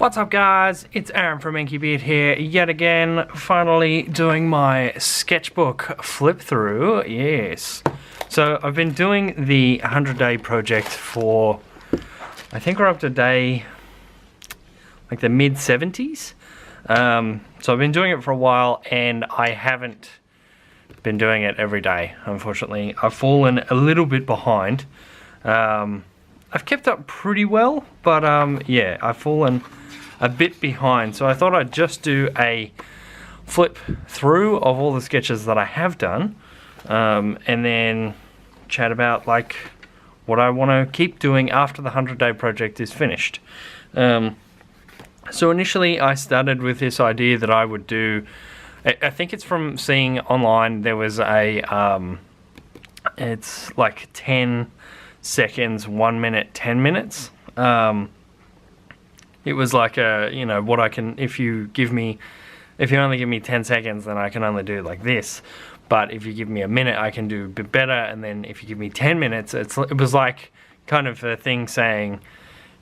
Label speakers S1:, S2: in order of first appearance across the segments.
S1: What's up guys, it's Aaron from InkyBeard here yet again, finally doing my sketchbook flip through, yes. So I've been doing the 100-day project for, I think we're up to day, like the mid-70s. So I've been doing it for a while and I haven't been doing it every day, unfortunately. I've fallen a little bit behind. I've kept up pretty well, but yeah, I've fallen a bit behind, so I thought I'd just do a flip through of all the sketches that I have done, and then chat about like what I want to keep doing after the 100-day project is finished. So initially I started with this idea that I would do, I think it's from seeing online, there was a, it's like 10 seconds, 1 minute, 10 minutes. It was like a, you know, what I can, if you only give me 10 seconds, then I can only do like this. But if you give me a minute, I can do a bit better. And then if you give me 10 minutes, it was like kind of a thing saying,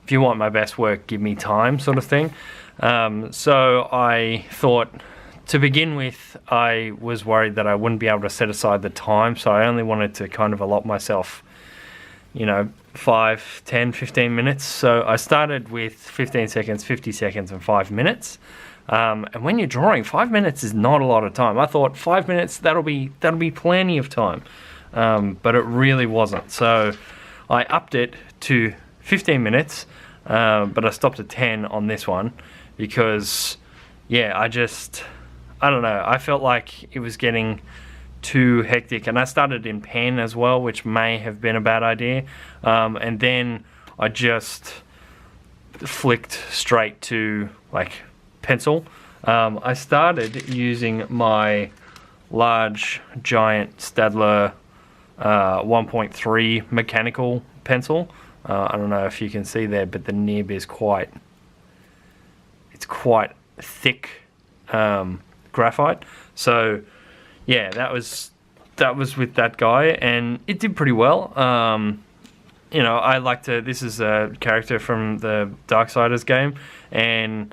S1: if you want my best work, give me time, sort of thing. So I thought, to begin with, I was worried that I wouldn't be able to set aside the time. So I only wanted to kind of allot myself, you know, 5, 10, 15 minutes. So I started with 15 seconds, 50 seconds, and 5 minutes. And when you're drawing, 5 minutes is not a lot of time. I thought 5 minutes, that'll be plenty of time. But it really wasn't. So I upped it to 15 minutes, but I stopped at 10 on this one because, yeah, I don't know. I felt like it was getting too hectic, and I started in pen as well, which may have been a bad idea, and then I just flicked straight to like pencil. I started using my large giant Staedtler 1.3 mechanical pencil. I don't know if you can see there, but the nib is quite thick graphite. So yeah, that was with that guy, and it did pretty well. You know, I like to, this is a character from the Darksiders game, and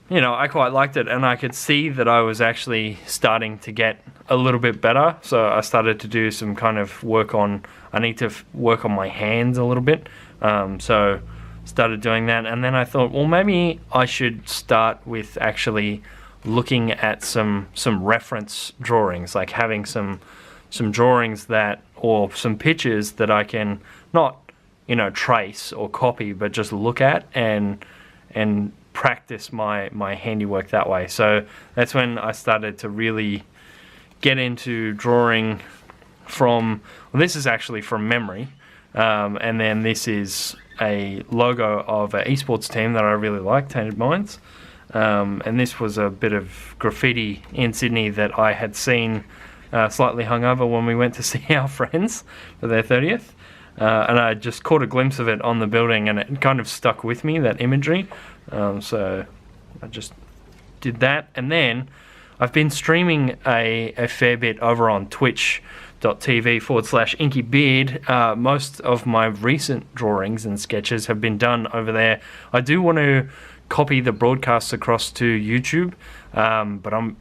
S1: you know, I quite liked it, and I could see that I was actually starting to get a little bit better. So I started to do some kind of work on, I need to work on my hands a little bit. So started doing that, and then I thought, well, maybe I should start with actually looking at some reference drawings, like having some drawings that, or some pictures that I can not, you know, trace or copy, but just look at and practice my handiwork that way. So that's when I started to really get into drawing from, well, this is actually from memory, and then this is a logo of an esports team that I really like, Tainted Minds. And this was a bit of graffiti in Sydney that I had seen slightly hungover when we went to see our friends for their 30th. And I just caught a glimpse of it on the building, and it kind of stuck with me, that imagery. So I just did that. And then I've been streaming a fair bit over on twitch.tv/InkyBeard. Most of my recent drawings and sketches have been done over there. I do want to copy the broadcasts across to YouTube, but I'm,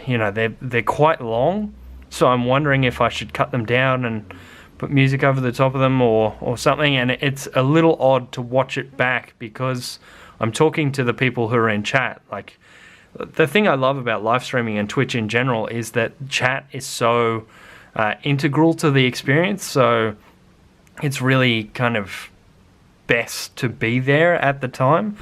S1: you know, they're quite long, so I'm wondering if I should cut them down and put music over the top of them or something. And it's a little odd to watch it back because I'm talking to the people who are in chat. Like, the thing I love about live streaming and Twitch in general is that chat is so integral to the experience, so it's really kind of best to be there at the time.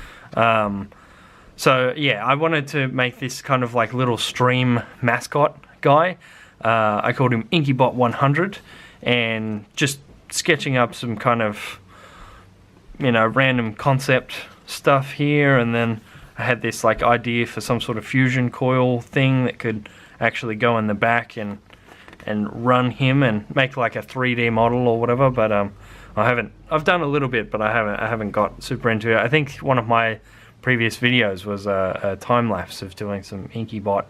S1: So yeah, I wanted to make this kind of like little stream mascot guy. I called him InkyBot100, and just sketching up some kind of, you know, random concept stuff here, and then I had this like idea for some sort of fusion coil thing that could actually go in the back and run him and make like a 3D model or whatever. But I've done a little bit, but I haven't got super into it. I think one of my previous videos was a time lapse of doing some InkyBot.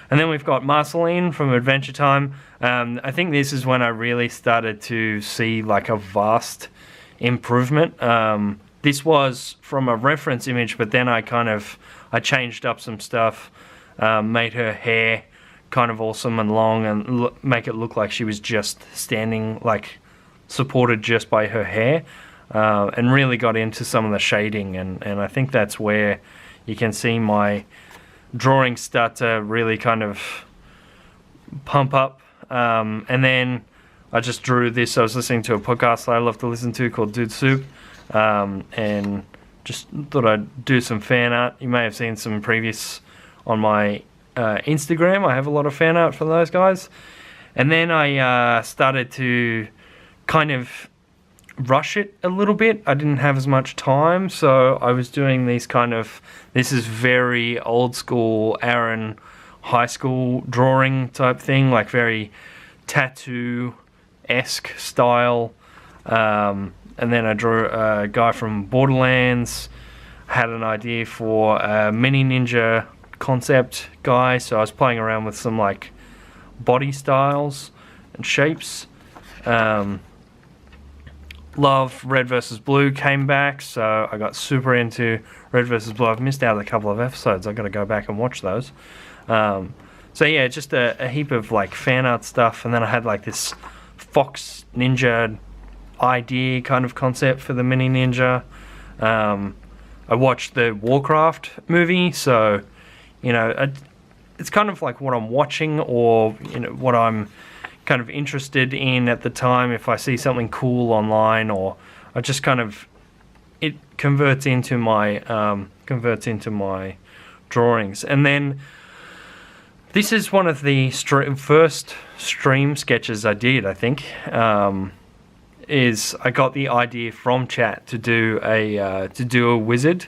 S1: And then we've got Marceline from Adventure Time. I think this is when I really started to see like a vast improvement. this was from a reference image, but then I changed up some stuff, made her hair kind of awesome and long, and make it look like she was just standing, like supported just by her hair, and really got into some of the shading, and I think that's where you can see my drawings start to really kind of pump up. And then I just drew this. I was listening to a podcast that I love to listen to called Dude Soup, and just thought I'd do some fan art. You may have seen some previous on my Instagram. I have a lot of fan art for those guys. And then I started to kind of rush it a little bit. I didn't have as much time, so I was doing these this is very old school Aaron high school drawing type thing, like very tattoo-esque style. And then I drew a guy from Borderlands, had an idea for a Mini Ninja concept guy, so I was playing around with some like body styles and shapes. Love Red vs. Blue came back, so I got super into Red vs. Blue. I've missed out a couple of episodes. I've got to go back and watch those. So yeah, just a heap of like fan art stuff, and then I had like this Fox Ninja idea kind of concept for the Mini Ninja. I watched the Warcraft movie, so you know, it's kind of like what I'm watching, or you know, what I'm kind of interested in at the time. If I see something cool online, or I just kind of, it converts into my drawings. And then this is one of the first stream sketches I did, I think. Is I got the idea from chat to do a wizard.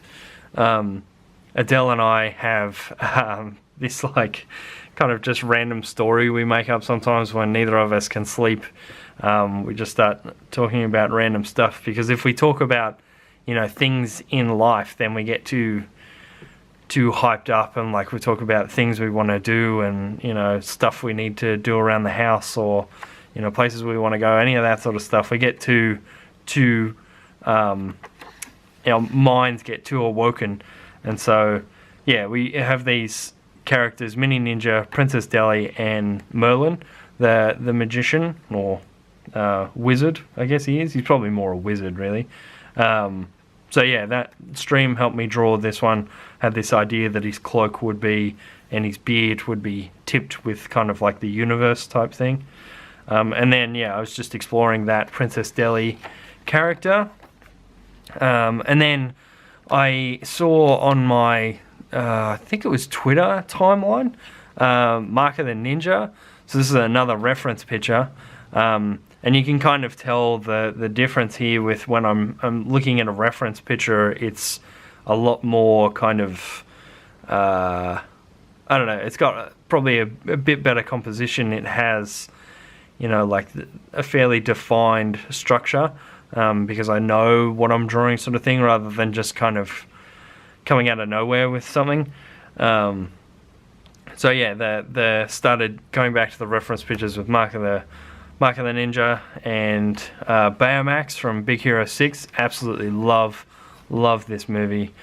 S1: Adele and I have this like kind of just random story we make up sometimes when neither of us can sleep. We just start talking about random stuff, because if we talk about, you know, things in life, then we get too hyped up, and like we talk about things we want to do, and you know, stuff we need to do around the house, or you know, places we want to go, any of that sort of stuff. We get our minds get too awoken, and so yeah, we have these characters: Mini Ninja, Princess Deli, and Merlin, the magician, or wizard, I guess he is. He's probably more a wizard, really. So yeah, that stream helped me draw this one. Had this idea that his cloak would be, and his beard would be tipped with kind of like the universe type thing. And then yeah, I was just exploring that Princess Deli character. And then I saw on my, I think it was Twitter timeline, Mark of the Ninja. So this is another reference picture. And you can kind of tell the difference here with when I'm looking at a reference picture. It's a lot more kind of, I don't know, it's got probably a bit better composition. It has, you know, like a fairly defined structure, because I know what I'm drawing, sort of thing, rather than just kind of coming out of nowhere with something. So yeah, the started going back to the reference pictures with Mark of the Ninja and Baymax from Big Hero 6. Absolutely love this movie.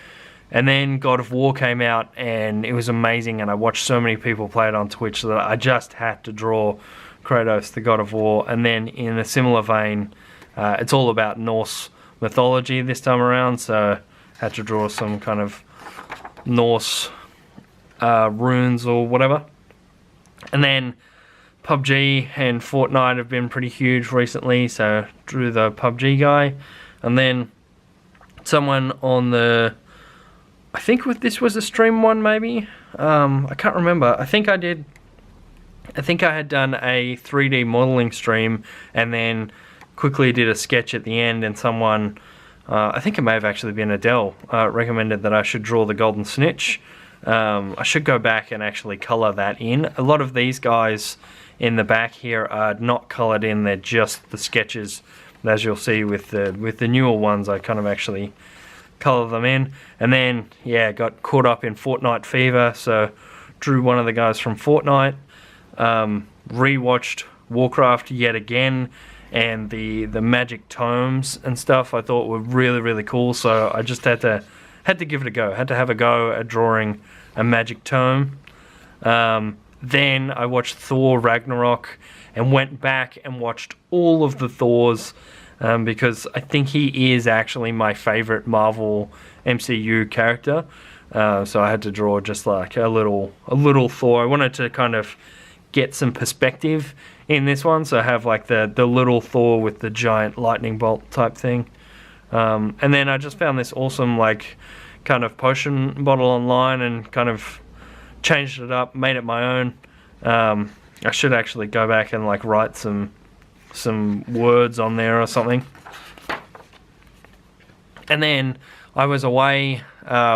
S1: And then God of War came out, and it was amazing, and I watched so many people play it on Twitch that I just had to draw Kratos, the God of War. And then in a similar vein, it's all about Norse mythology this time around, so I had to draw some kind of Norse runes or whatever. And then PUBG and Fortnite have been pretty huge recently, so drew the PUBG guy. And then someone on the, I think this was a stream one, maybe, I can't remember. I think I had done a 3D modeling stream, and then quickly did a sketch at the end, and someone, I think it may have actually been Adele, recommended that I should draw the Golden Snitch. I should go back and actually colour that in. A lot of these guys in the back here are not coloured in, they're just the sketches. But as you'll see with the newer ones, I kind of actually colour them in. And then, yeah, got caught up in Fortnite fever, so drew one of the guys from Fortnite. Rewatched Warcraft yet again, and the magic tomes and stuff I thought were really, really cool. So I just had to give it a go. Had to have a go at drawing a magic tome. Then I watched Thor Ragnarok and went back and watched all of the Thors, because I think he is actually my favorite Marvel MCU character. So I had to draw just like a little Thor. I wanted to kind of get some perspective in this one, so I have like the little Thor with the giant lightning bolt type thing. And then I just found this awesome like kind of potion bottle online and kind of changed it up, made it my own. I should actually go back and like write some words on there or something. And then I was away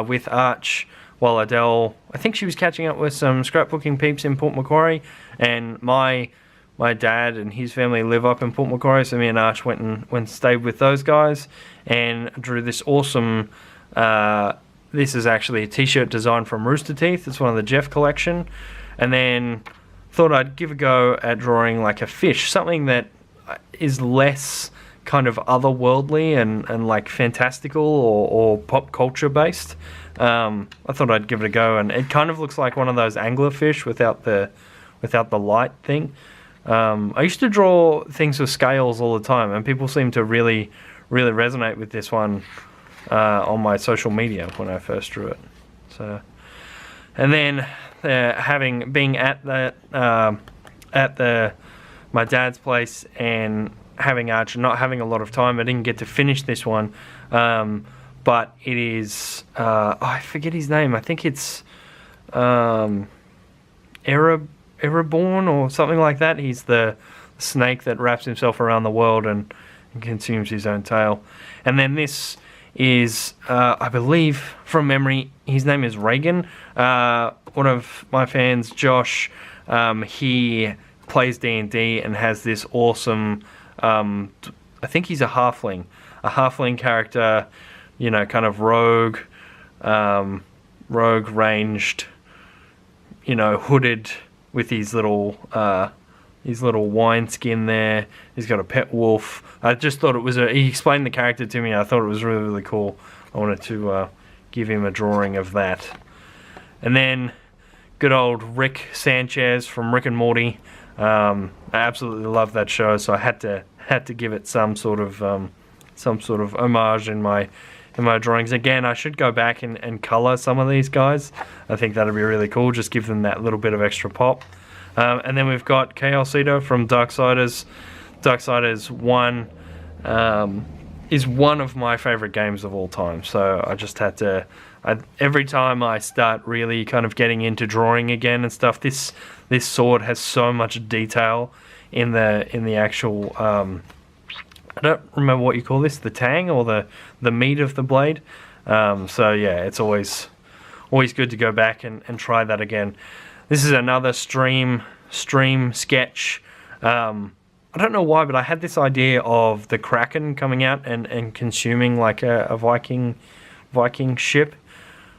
S1: with Arch while Adele, I think she was catching up with some scrapbooking peeps in Port Macquarie, and my dad and his family live up in Port Macquarie, so me and Arch went and stayed with those guys and drew this awesome, this is actually a t-shirt design from Rooster Teeth. It's one of the Jeff collection. And then thought I'd give a go at drawing like a fish, something that is less kind of otherworldly and like fantastical or pop culture based. I thought I'd give it a go, and it kind of looks like one of those anglerfish without the light thing. I used to draw things with scales all the time, and people seem to really, really resonate with this one on my social media when I first drew it. So, and then being at my dad's place and having Arch and not having a lot of time, I didn't get to finish this one. But it is I forget his name. I think it's Ereborn or something like that. He's the snake that wraps himself around the world and consumes his own tail. And then this is, I believe, from memory, his name is Reagan. One of my fans, Josh, he plays D&D and has this awesome, I think he's a halfling character, you know, kind of rogue ranged, you know, hooded with his little wine skin there. He's got a pet wolf. I just thought it was he explained the character to me, and I thought it was really, really cool. I wanted to give him a drawing of that. And then good old Rick Sanchez from Rick and Morty. I absolutely love that show, so I had to give it some sort of homage in my drawings. Again, I should go back and color some of these guys. I think that'd be really cool. Just give them that little bit of extra pop. And then we've got Chaosido from Darksiders. Darksiders 1 is one of my favorite games of all time. So I just had to... every time I start really kind of getting into drawing again and stuff, this sword has so much detail in the actual... I don't remember what you call this, the tang or the meat of the blade. So yeah, it's always good to go back and try that again. This is another stream sketch. I don't know why, but I had this idea of the Kraken coming out and consuming like a Viking ship.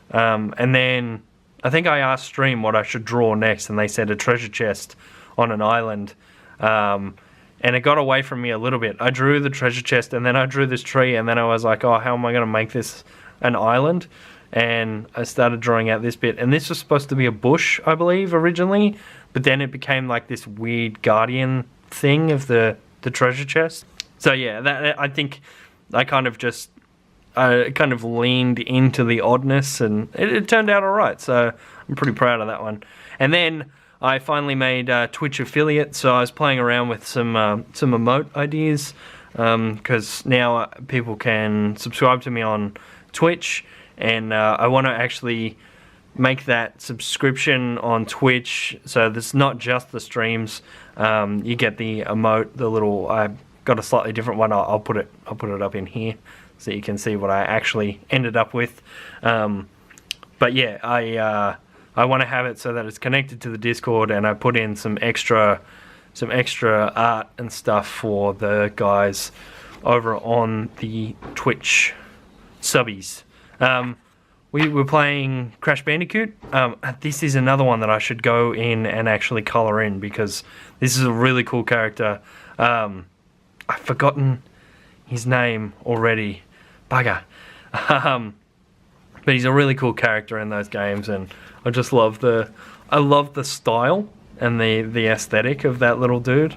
S1: And then I think I asked Stream what I should draw next, and they said a treasure chest on an island. And it got away from me a little bit. I drew the treasure chest, and then I drew this tree, and then I was like, oh, how am I going to make this an island? And I started drawing out this bit. And this was supposed to be a bush, I believe, originally. But then it became like this weird guardian thing of the treasure chest. So yeah, that I think I kind of leaned into the oddness, and it turned out all right. So I'm pretty proud of that one. And then I finally made Twitch affiliate, so I was playing around with some emote ideas, because now people can subscribe to me on Twitch, and I want to actually make that subscription on Twitch, so there's not just the streams. You get the emote, the little... I've got a slightly different one. I'll put it up in here so you can see what I actually ended up with. But yeah, I want to have it so that it's connected to the Discord, and I put in some extra art and stuff for the guys over on the Twitch subbies. We were playing Crash Bandicoot. This is another one that I should go in and actually color in, because this is a really cool character. I've forgotten his name already. Bugger. But he's a really cool character in those games, and I just love the style and the aesthetic of that little dude.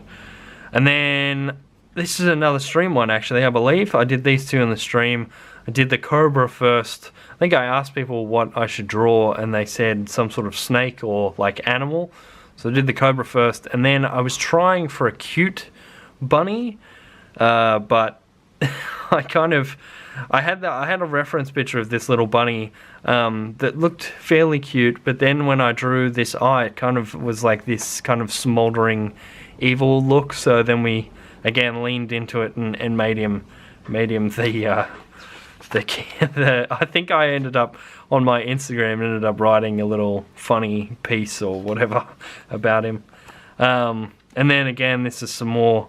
S1: And then this is another stream one, actually, I believe. I did these two in the stream. I did the Cobra first. I think I asked people what I should draw, and they said some sort of snake or like animal. So I did the Cobra first, and then I was trying for a cute bunny, but I had a reference picture of this little bunny that looked fairly cute, but then when I drew this eye, it kind of was like this kind of smoldering evil look. So then we again leaned into it and made him the I think I ended up on my Instagram writing a little funny piece or whatever about him. And then again, this is some more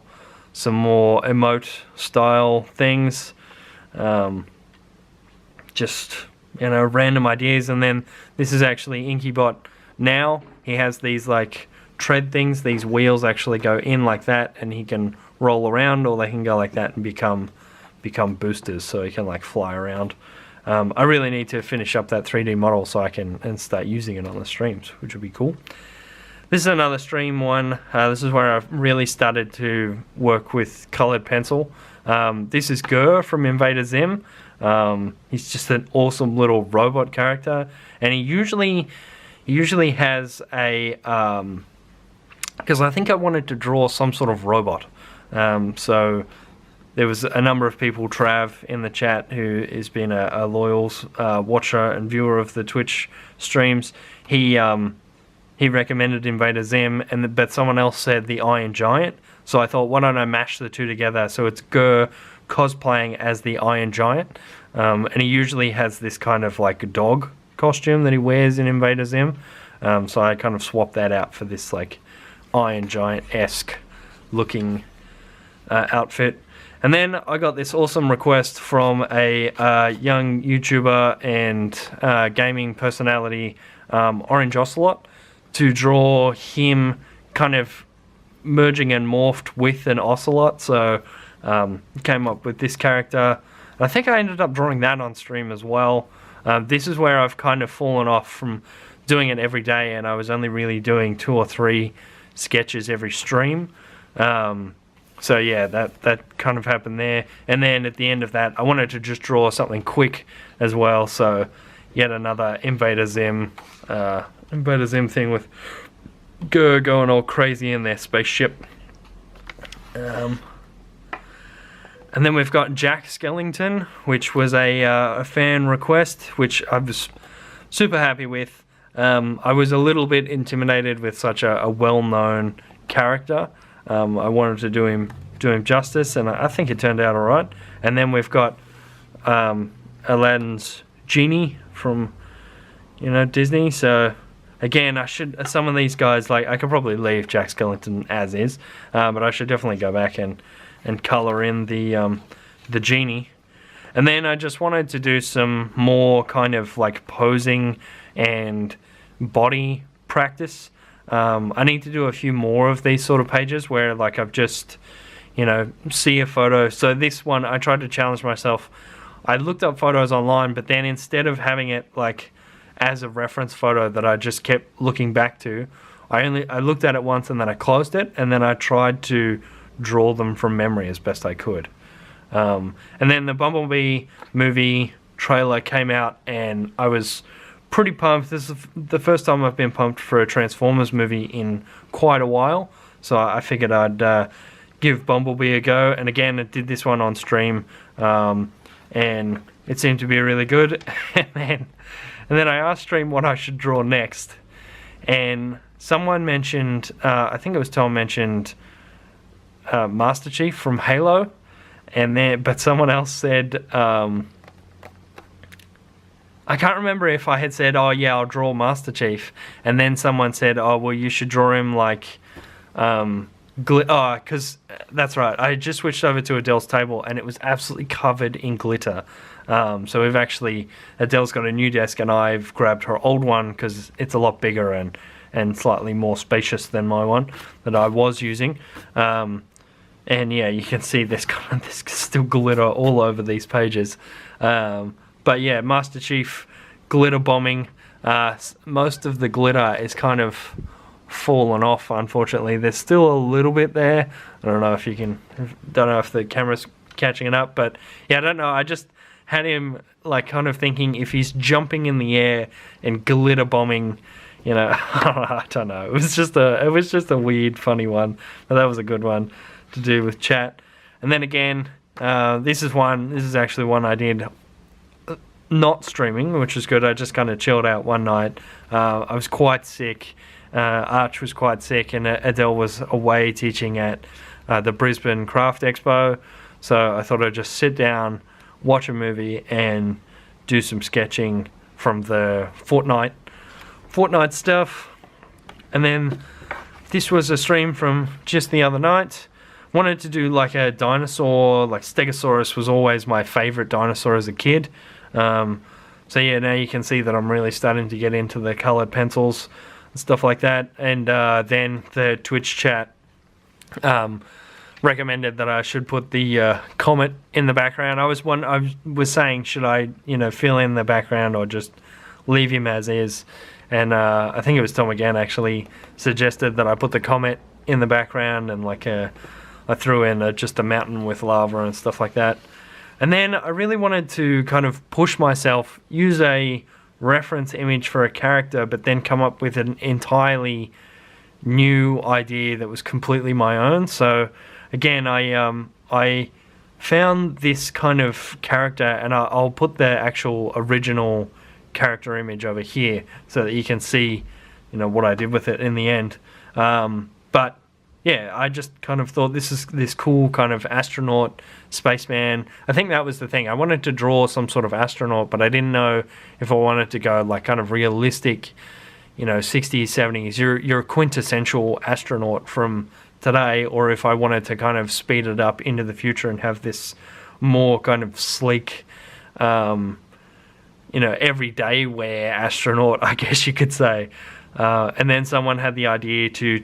S1: emote style things. Just, random ideas. And then this is actually Inkybot now. He has these like tread things. These wheels actually go in like that, and he can roll around, or they can go like that and become boosters, so he can like fly around. I really need to finish up that 3D model so I can start using it on the streams, which would be cool. This is another stream one. This is where I've really started to work with colored pencil. This is Gur from Invader Zim. He's just an awesome little robot character, and he usually has a because I think I wanted to draw some sort of robot. So there was a number of people, Trav in the chat, who has been a loyal watcher and viewer of the Twitch streams. He recommended Invader Zim, but someone else said the Iron Giant. So I thought, why don't I mash the two together? So it's Gur cosplaying as the Iron Giant, and he usually has this kind of like dog costume that he wears in Invader Zim. So I kind of swapped that out for this like Iron Giant-esque looking outfit. And then I got this awesome request from a young YouTuber and gaming personality, Orange Ocelot, to draw him kind of merging and morphed with an ocelot. So came up with this character. I think I ended up drawing that on stream as well. This is where I've kind of fallen off from doing it every day, and I was only really doing 2 or 3 sketches every stream. So yeah, that kind of happened there. And then at the end of that, I wanted to just draw something quick as well. So yet another Invader Zim thing with Gur going all crazy in their spaceship. And then we've got Jack Skellington, which was a fan request, which I was super happy with. I was a little bit intimidated with such a well-known character. I wanted to do him justice, and I think it turned out all right. And then we've got Aladdin's genie from Disney. So again, some of these guys, like I could probably leave Jack Skellington as is, but I should definitely go back and color in the genie. And then I just wanted to do some more kind of like posing and body practice. I need to do a few more of these sort of pages where like I've just see a photo. So this one, I tried to challenge myself. I looked up photos online, but then instead of having it like as a reference photo that I just kept looking back to, I looked at it once and then I closed it, and then I tried to draw them from memory as best I could. And then the Bumblebee movie trailer came out, and I was pretty pumped. This is the first time I've been pumped for a Transformers movie in quite a while, so I figured I'd give Bumblebee a go. And again, I did this one on stream, and it seemed to be really good. and then I asked stream what I should draw next, and someone mentioned, I think it was Tom mentioned Master Chief from Halo, but someone else said, I can't remember if I had said, oh yeah, I'll draw Master Chief, and then someone said, oh well, you should draw him like because that's right, I just switched over to Adele's table and it was absolutely covered in glitter. So we've actually, Adele's got a new desk and I've grabbed her old one because it's a lot bigger and slightly more spacious than my one that I was using. And yeah, you can see there's still glitter all over these pages. But yeah, Master Chief glitter bombing. Most of the glitter is kind of fallen off, unfortunately. There's still a little bit there. I don't know if the camera's catching it up, but yeah, I don't know. I just had him like kind of thinking if he's jumping in the air and glitter bombing, you know, I don't know. It was just a weird, funny one, but that was a good one to do with chat. And then again, this is actually one I did not streaming, which was good. I just kind of chilled out one night. I was quite sick. Arch was quite sick, and Adele was away teaching at the Brisbane Craft Expo. So I thought I'd just sit down, watch a movie, and do some sketching from the Fortnite stuff. And then this was a stream from just the other night. Wanted to do like a dinosaur, like Stegosaurus was always my favorite dinosaur as a kid. So yeah, now you can see that I'm really starting to get into the colored pencils and stuff like that. And then the Twitch chat recommended that I should put the comet in the background. I was saying, should I, fill in the background or just leave him as is? And I think it was Tom again actually suggested that I put the comet in the background, and I threw in just a mountain with lava and stuff like that. And then I really wanted to kind of push myself, use a reference image for a character, but then come up with an entirely new idea that was completely my own. So again, I found this kind of character, and I'll put the actual original character image over here so that you can see, what I did with it in the end. But yeah, I just kind of thought this is this cool kind of astronaut, spaceman. I think that was the thing. I wanted to draw some sort of astronaut, but I didn't know if I wanted to go like kind of realistic, 60s, 70s. You're a quintessential astronaut from today, or if I wanted to kind of speed it up into the future and have this more kind of sleek, everyday wear astronaut, I guess you could say. And then someone had the idea to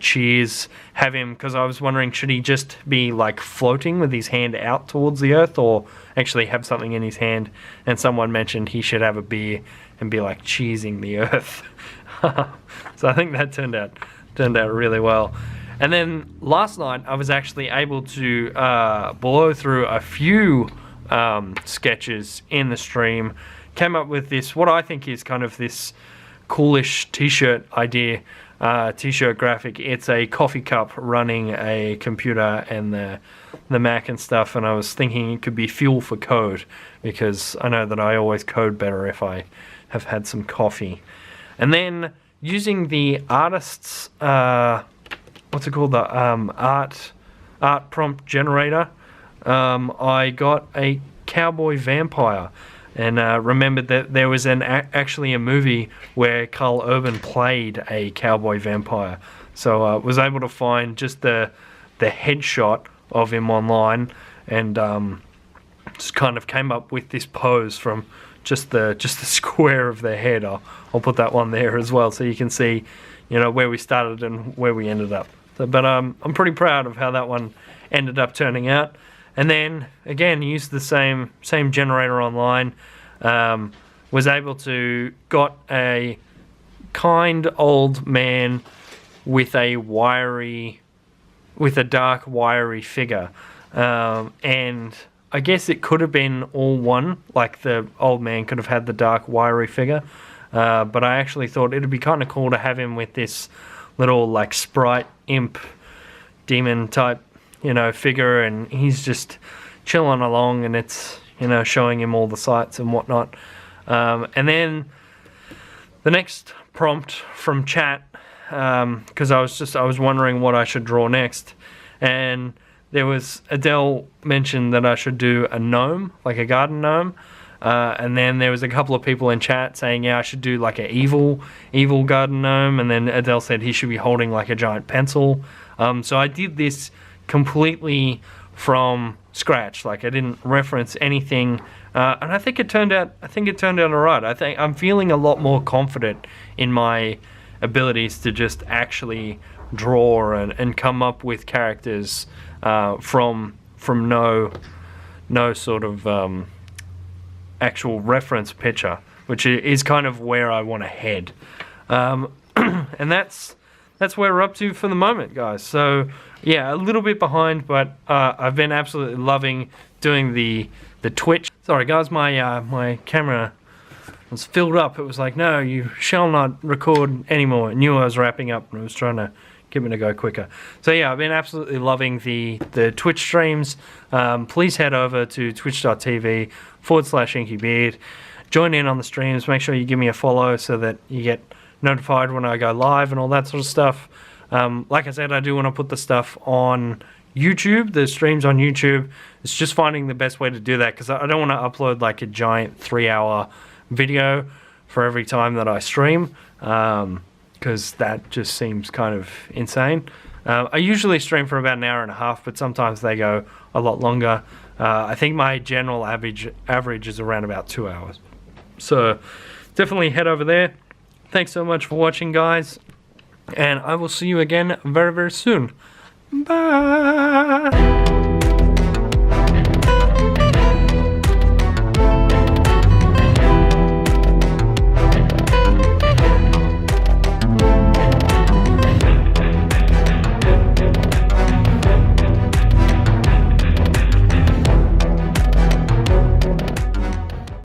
S1: have him, because I was wondering, should he just be like floating with his hand out towards the earth, or actually have something in his hand? And someone mentioned he should have a beer and be like cheesing the earth. So I think that turned out really well. And then last night I was actually able to blow through a few sketches in the stream. Came up with this, what I think is kind of this coolish t-shirt idea, t-shirt graphic. It's a coffee cup running a computer and the Mac and stuff, and I was thinking it could be fuel for code, because I know that I always code better if I have had some coffee. And then using the artist's what's it called, the art prompt generator, I got a cowboy vampire. And remembered that there was actually a movie where Carl Urban played a cowboy vampire. So I was able to find just the headshot of him online, and just kind of came up with this pose from just the square of the head. I'll put that one there as well, so you can see, where we started and where we ended up. But I'm pretty proud of how that one ended up turning out. And then again, used the same generator online. Was able to got a kind old man with a dark wiry figure, and I guess it could have been all one. Like the old man could have had the dark wiry figure, but I actually thought it'd be kind of cool to have him with this little like sprite imp demon type figure, and he's just chilling along, and it's showing him all the sights and whatnot. And then the next prompt from chat, because I was wondering what I should draw next, and there was Adele mentioned that I should do a gnome, like a garden gnome. And then there was a couple of people in chat saying, yeah, I should do like an evil garden gnome, and then Adele said he should be holding like a giant pencil. So I did this completely from scratch. Like I didn't reference anything, and I think it turned out alright. I think I'm feeling a lot more confident in my abilities to just actually draw and come up with characters from no sort of actual reference picture, which is kind of where I want to head. And that's where we're up to for the moment, guys. So yeah, a little bit behind, but I've been absolutely loving doing the Twitch. Sorry guys, my camera was filled up. It was like, no, you shall not record anymore. It knew I was wrapping up and it was trying to get me to go quicker. So yeah, I've been absolutely loving the Twitch streams. Please head over to twitch.tv/InkyBeard. Join in on the streams. Make sure you give me a follow so that you get notified when I go live and all that sort of stuff. Like I said, I do want to put the stuff on YouTube, the streams on YouTube. It's just finding the best way to do that, because I don't want to upload like a giant 3-hour video for every time that I stream, because that just seems kind of insane. I usually stream for about an hour and a half, but sometimes they go a lot longer. I think my general average is around about 2 hours. So definitely head over there. Thanks so much for watching, guys, and I will see you again very, very soon. Bye!